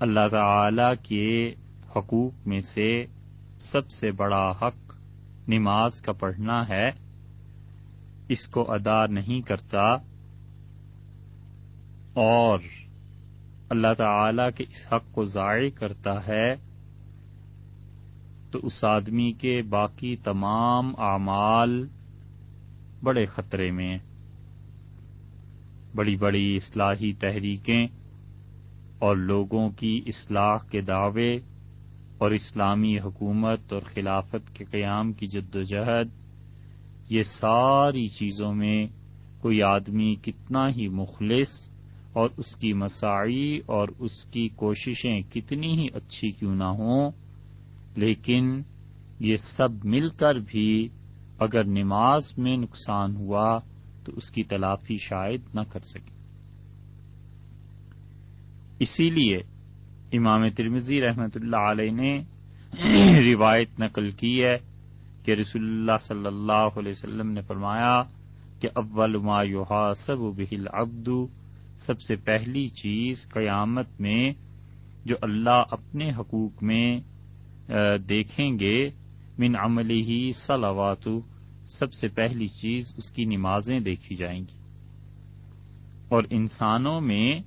اللہ تعالی کے حقوق میں سے سب سے بڑا حق نماز کا پڑھنا ہے، اس کو ادا نہیں کرتا اور اللہ تعالی کے اس حق کو ضائع کرتا ہے تو اس آدمی کے باقی تمام اعمال بڑے خطرے میں ہیں۔ بڑی بڑی اصلاحی تحریکیں اور لوگوں کی اصلاح کے دعوے اور اسلامی حکومت اور خلافت کے قیام کی جدوجہد، یہ ساری چیزوں میں کوئی آدمی کتنا ہی مخلص اور اس کی مساعی اور اس کی کوششیں کتنی ہی اچھی کیوں نہ ہوں، لیکن یہ سب مل کر بھی اگر نماز میں نقصان ہوا تو اس کی تلافی شاید نہ کر سکے۔ اسی لیے امام ترمذی رحمۃ اللہ علیہ نے روایت نقل کی ہے کہ رسول اللہ صلی اللہ علیہ وسلم نے فرمایا کہ اول ما یحاسب بہ العبد، سب سے پہلی چیز قیامت میں جو اللہ اپنے حقوق میں دیکھیں گے، من عملہ صلوات، سب سے پہلی چیز اس کی نمازیں دیکھی جائیں گی۔ اور انسانوں میں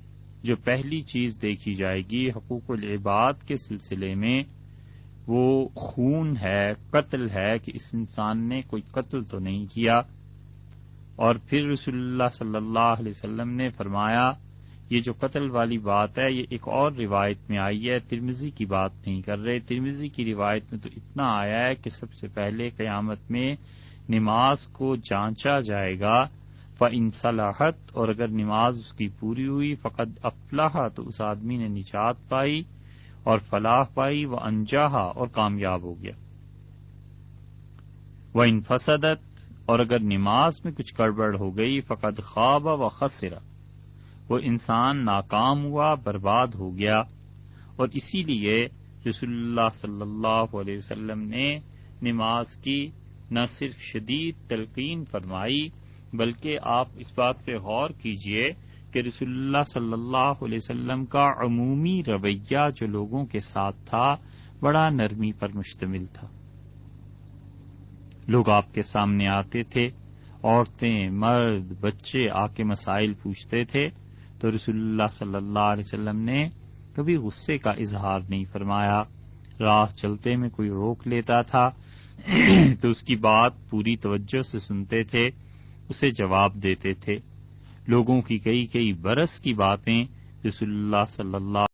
جو پہلی چیز دیکھی جائے گی حقوق العباد کے سلسلے میں، وہ خون ہے، قتل ہے کہ اس انسان نے کوئی قتل تو نہیں کیا۔ اور پھر رسول اللہ صلی اللہ علیہ وسلم نے فرمایا یہ جو قتل والی بات ہے یہ ایک اور روایت میں آئی ہے، ترمذی کی بات نہیں کر رہے، ترمذی کی روایت میں تو اتنا آیا ہے کہ سب سے پہلے قیامت میں نماز کو جانچا جائے گا، فَإِن صَلَحَتْ، اور اگر نماز اس کی پوری ہوئی، فقد افلح، تو اس آدمی نے نجات پائی اور فلاح پائی، وَأَنجَحَ، اور کامیاب ہو گیا۔ وَإِن فَسَدَتْ، اور اگر نماز میں کچھ گڑبڑ ہو گئی، فقد خاب وخسر، وہ انسان ناکام ہوا، برباد ہو گیا۔ اور اسی لیے رسول اللہ صلی اللہ علیہ وسلم نے نماز کی نہ صرف شدید تلقین فرمائی، بلکہ آپ اس بات پہ غور کیجئے کہ رسول اللہ صلی اللہ علیہ وسلم کا عمومی رویہ جو لوگوں کے ساتھ تھا بڑا نرمی پر مشتمل تھا۔ لوگ آپ کے سامنے آتے تھے، عورتیں، مرد، بچے آ کے مسائل پوچھتے تھے تو رسول اللہ صلی اللہ علیہ وسلم نے کبھی غصے کا اظہار نہیں فرمایا۔ راہ چلتے میں کوئی روک لیتا تھا تو اس کی بات پوری توجہ سے سنتے تھے، اسے جواب دیتے تھے۔ لوگوں کی کئی برس کی باتیں رسول اللہ صلی اللہ